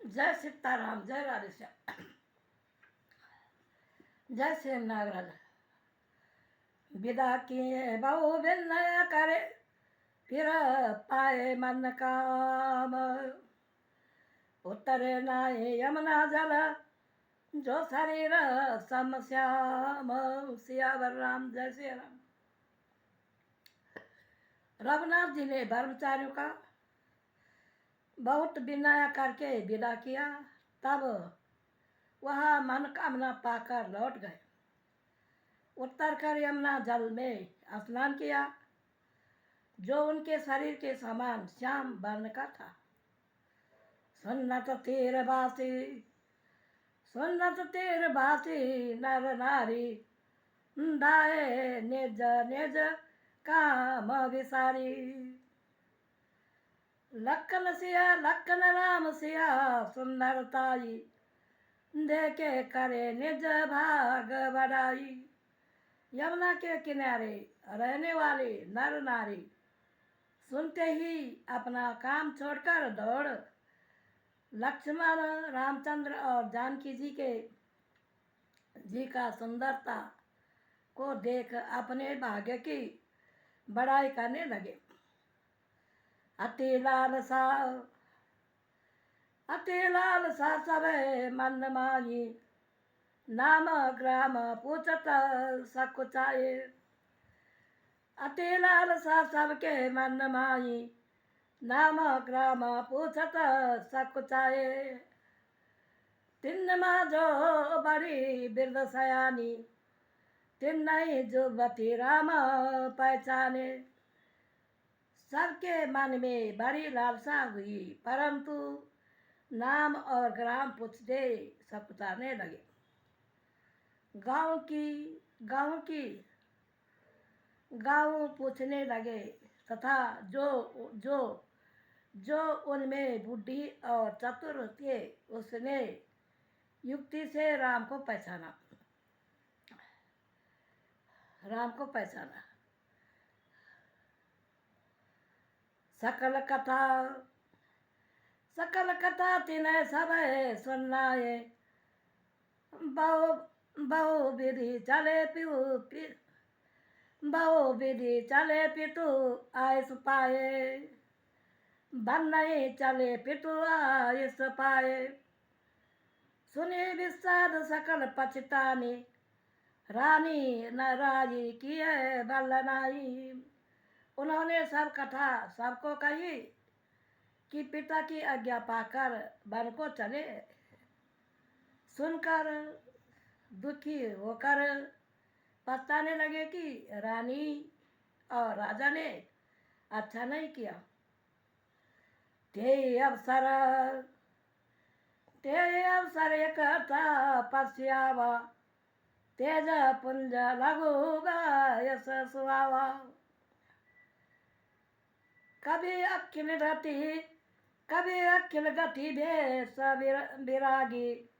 जय सीताराम, जय राधेश्याम, जय श्री नागराज। विदा किए बहु विनय करे, फिर पाए मन काम। उतरे नाये यमुना जल, जो शरीर सम श्याम। सियावर राम, जय श्री राम। रघुनाथ जी ने ब्रह्मचारियों का बहुत विनय करके विदा किया। तब वह मनोकामना पाकर लौट गए। उतर कर यमुना जल में स्नान किया, जो उनके शरीर के समान श्याम वर्ण का था। सुन्नत तीर बासी, सुन्नत तीर बासी नर नारी, दाए निज निज काम विसारी। लखन सिया लखन राम सिया सुंदरताई, देखे करे निज भाग बढ़ाई। यमुना के किनारे रहने वाले नर नारी सुनते ही अपना काम छोड़कर दौड़ लक्ष्मण, रामचंद्र और जानकी जी का सुंदरता को देख अपने भाग्य की बड़ाई करने लगे। अति लालसा सब मन माही, नाम ग्राम पूछत सकुचाए। अति लालसा सबके मन माही, नाम ग्राम पूछत सकुचाए। तिन्न माँ जो बड़ी वृद्ध सयानी, तिन्नई जुवती राम पहचाने। सबके मन में बड़ी लालसा हुई, परंतु नाम और ग्राम पूछते सकुचाने लगे। गाँव पूछने लगे तथा जो उनमें बुद्धि और चतुर थे, उसने युक्ति से राम को पहचाना। सकल कथा तिन्हें सब सुनाए। बहु विधि चले पितु आयस पाए, बन नहीं चले पितु आयस पाए। सुने विषाद सकल पछतानी, रानी न राजी किए बल्लनाई। उन्होंने सब कथा सबको कही कि पिता की आज्ञा पाकर वन को चले। सुनकर दुखी होकर पछताने लगे कि रानी और राजा ने अच्छा नहीं किया। ते अवसर एक तपस्यावा, तेज पुंज लघु यश सुहावा। कभी अखिल गति भेष विरागी,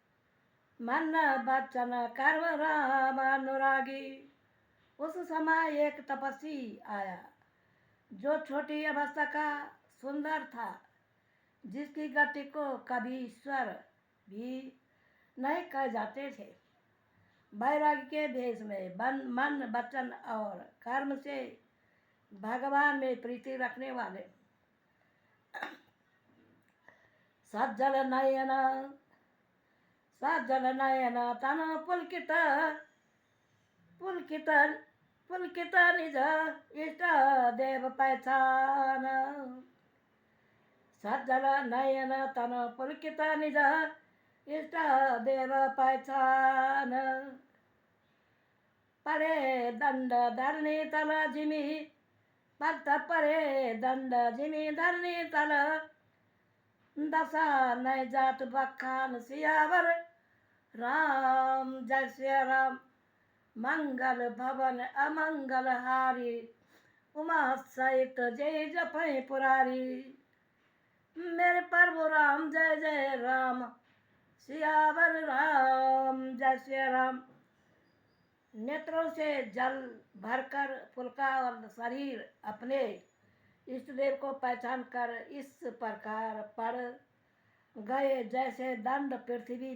मन बचन कर्म राम अनुरागी। उस समय एक तपस्वी आया, जो छोटी अवस्था का सुंदर था, जिसकी गति को कभी ईश्वर भी नहीं कह जाते थे। वैराग्य के भेष में मन वचन और कर्म से भगवान में प्रीति रखने वाले। सज्जल नयन तन पुलकित निज इष्ट देव पहचान। सज्जल नयन तन पुलकित निज इष्ट देव पहचान। परे दंड धरनी तल जिमी, भक्त परे दंड जिमी धरनी तल। दशा नय जात बखान सियावर राम, जय श्री राम। मंगल भवन अमंगल हारी, उमा सहित जय जपै पुरारी। मेरे प्रभु राम, जय जय राम, सियावर राम, जय श्री राम। नेत्रों से जल भरकर पुलका और शरीर अपने इष्ट देव को पहचान कर इस प्रकार पढ़ गए जैसे दंड पृथ्वी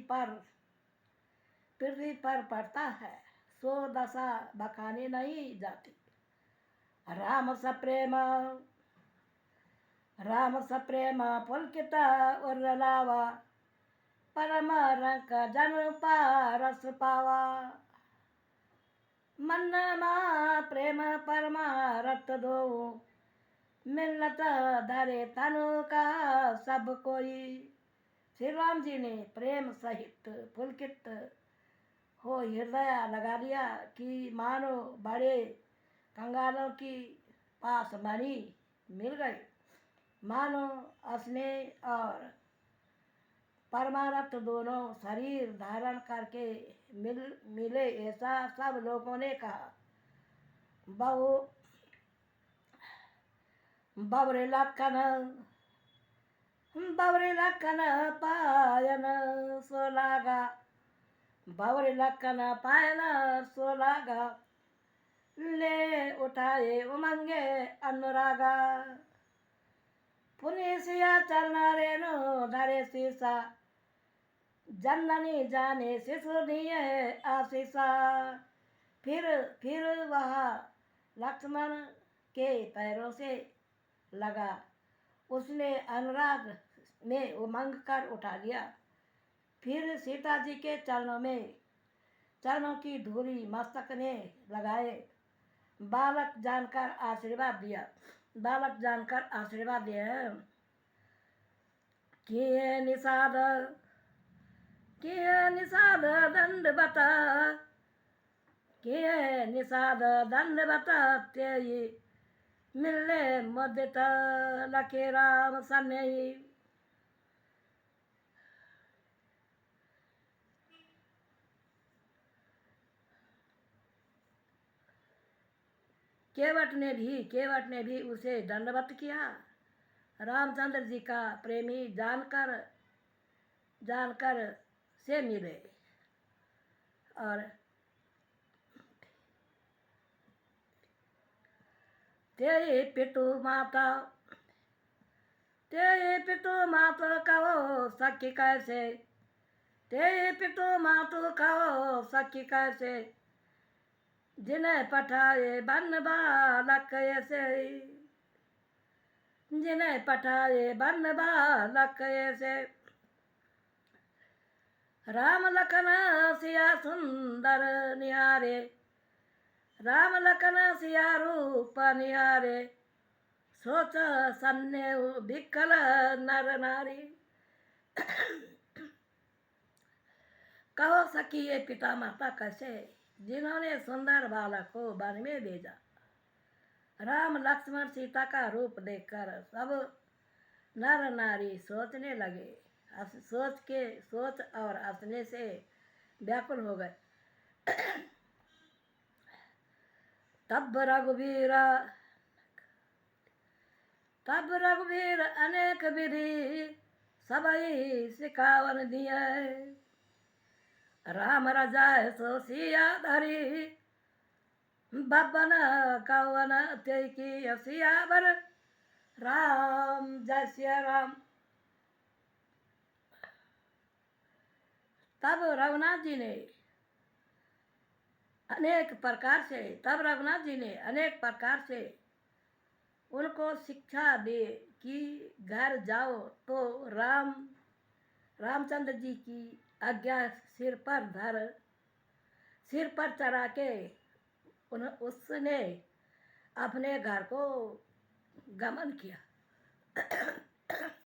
पर पड़ता है, सो दशा बखानी नहीं जाती। राम सप्रेम राम सप्रेम पुलकित उर्लावा, परम रंक जन पारस पावा। मन मा प्रेम परमारथ दो, मिलत धरे तनु का सब कोई। श्री राम जी ने प्रेम सहित पुलकित हो हृदय लगा लिया कि मानो बड़े कंगालों की पास मणि मिल गई, मानो असने और परमारथ दोनों शरीर धारण करके मिले, ऐसा सब लोगों ने कहा। बहु बबरे लखन पायन सोलागा, बबरे लखन पायन सोलागा, ले उठाए उमंगे अनुरागा। पुनिसिया चलना रेनो धरे सीसा, जननी जाने शिशु दिए आशीषा। फिर वह लक्ष्मण के पैरों से लगा, उसने अनुराग में उमंग कर उठा लिया। फिर सीता जी के चरणों की धूली मस्तक ने लगाए, बालक जानकर आशीर्वाद दिया। किए निषाद दंड बता तेई, मिलने मुदित लखे राम सन्नेही। केवट ने भी उसे दंडवत किया। रामचंद्र जी का प्रेमी जानकर से मिले और तेरे पितु माता कहो सखी कैसे, तेरे पितु मातु कहो सखी कैसे, जिन्हें पठाए बन बालक ऐसे, जिन्हें पठाए बन बालक ऐसे। राम लखन सिया सुंदर निहारे, राम लखन सिया रूप निहारे, सोच सन्ने विकल नर नारी। कहो सखी ये पिता माता कैसे, जिन्होंने सुंदर बालक को वन में भेजा। राम लक्ष्मण सीता का रूप देखकर सब नर नारी सोचने लगे, सोच और हंसने से व्याकुल हो गए। तब रघुवीर अनेक विधि सबई सिखावन दिए, राम रजाय सो सिया धरी, बबन कवन ते की सियावर, राम जय सिया राम। तब रघुनाथ जी ने अनेक प्रकार से उनको शिक्षा दे कि घर जाओ तो रामचंद्र जी की आज्ञा सिर पर चढ़ा के उसने अपने घर को गमन किया।